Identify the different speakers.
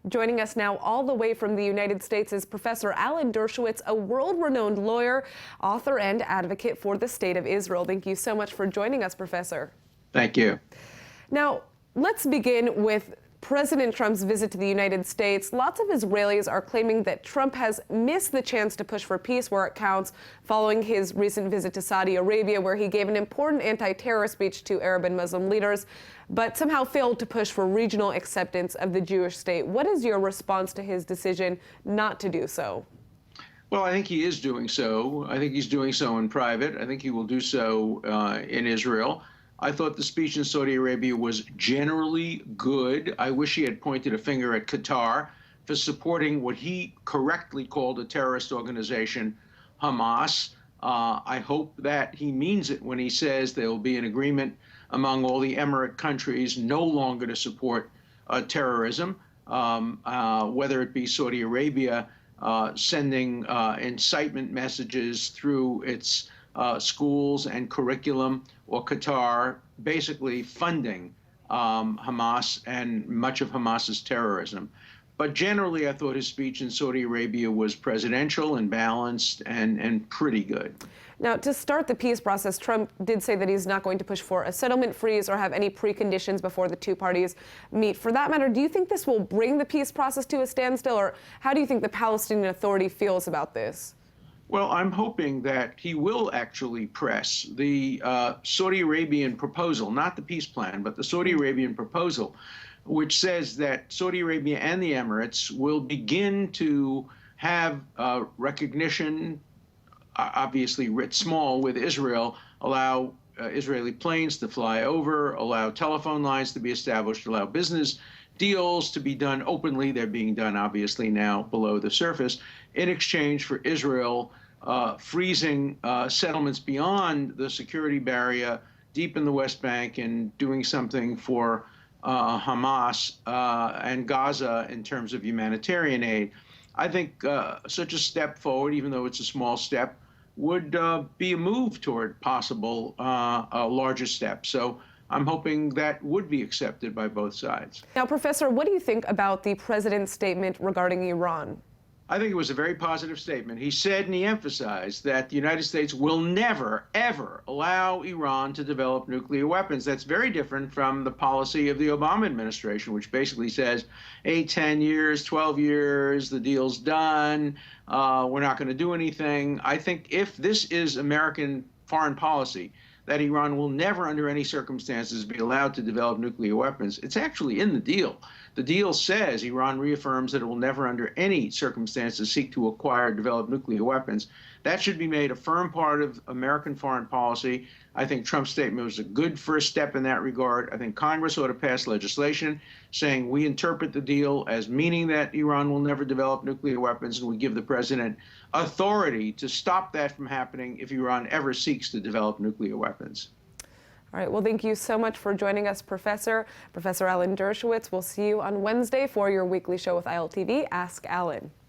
Speaker 1: Joining us now all the way from the United States is Professor Alan Dershowitz, a world-renowned lawyer, author, and advocate for the State of Israel. Thank you so much for joining us, Professor.
Speaker 2: Thank you.
Speaker 1: Now, let's begin with President Trump's visit to the United States. Lots of Israelis are claiming that Trump has missed the chance to push for peace where it counts following his recent visit to Saudi Arabia, where he gave an important anti-terror speech to Arab and Muslim leaders, but somehow failed to push for regional acceptance of the Jewish state. What is your response to his decision not to do so?
Speaker 2: Well, I think he is doing so. I think he's doing so in private. I think he will do so in Israel. I thought the speech in Saudi Arabia was generally good. I wish he had pointed a finger at Qatar for supporting what he correctly called a terrorist organization, Hamas. I hope that he means it when he says there will be an agreement among all the Emirate countries no longer to support terrorism, whether it be Saudi Arabia sending incitement messages through its schools and curriculum, or Qatar basically funding Hamas and much of Hamas's terrorism. But generally, I thought his speech in Saudi Arabia was presidential and balanced and pretty good.
Speaker 1: Now, to start the peace process, Trump did say that he's not going to push for a settlement freeze or have any preconditions before the two parties meet. For that matter, do you think this will bring the peace process to a standstill, or how do you think the Palestinian Authority feels about this?
Speaker 2: Well, I'm hoping that he will actually press the Saudi Arabian proposal, not the peace plan, but the Saudi Arabian proposal, which says that Saudi Arabia and the Emirates will begin to have recognition, obviously writ small, with Israel, allow Israeli planes to fly over, allow telephone lines to be established, allow business deals to be done openly. They're being done, obviously, now below the surface, in exchange for Israel freezing settlements beyond the security barrier deep in the West Bank and doing something for Hamas and Gaza in terms of humanitarian aid. I think such a step forward, even though it's a small step, would be a move toward possible larger steps. So I'm hoping that would be accepted by both sides.
Speaker 1: Now, Professor, what do you think about the president's statement regarding Iran?
Speaker 2: I think it was a very positive statement. He said and he emphasized that the United States will never, ever allow Iran to develop nuclear weapons. That's very different from the policy of the Obama administration, which basically says, 8, 10 years, 12 years, the deal's done, we're not going to do anything. I think if this is American foreign policy, that Iran will never, under any circumstances, be allowed to develop nuclear weapons, it's actually in the deal. The deal says Iran reaffirms that it will never, under any circumstances, seek to acquire or develop nuclear weapons. That should be made a firm part of American foreign policy. I think Trump's statement was a good first step in that regard. I think Congress ought to pass legislation saying we interpret the deal as meaning that Iran will never develop nuclear weapons, and we give the president authority to stop that from happening if Iran ever seeks to develop nuclear weapons.
Speaker 1: All right. Well, thank you so much for joining us, Professor Alan Dershowitz. We'll see you on Wednesday for your weekly show with ILTV, Ask Alan.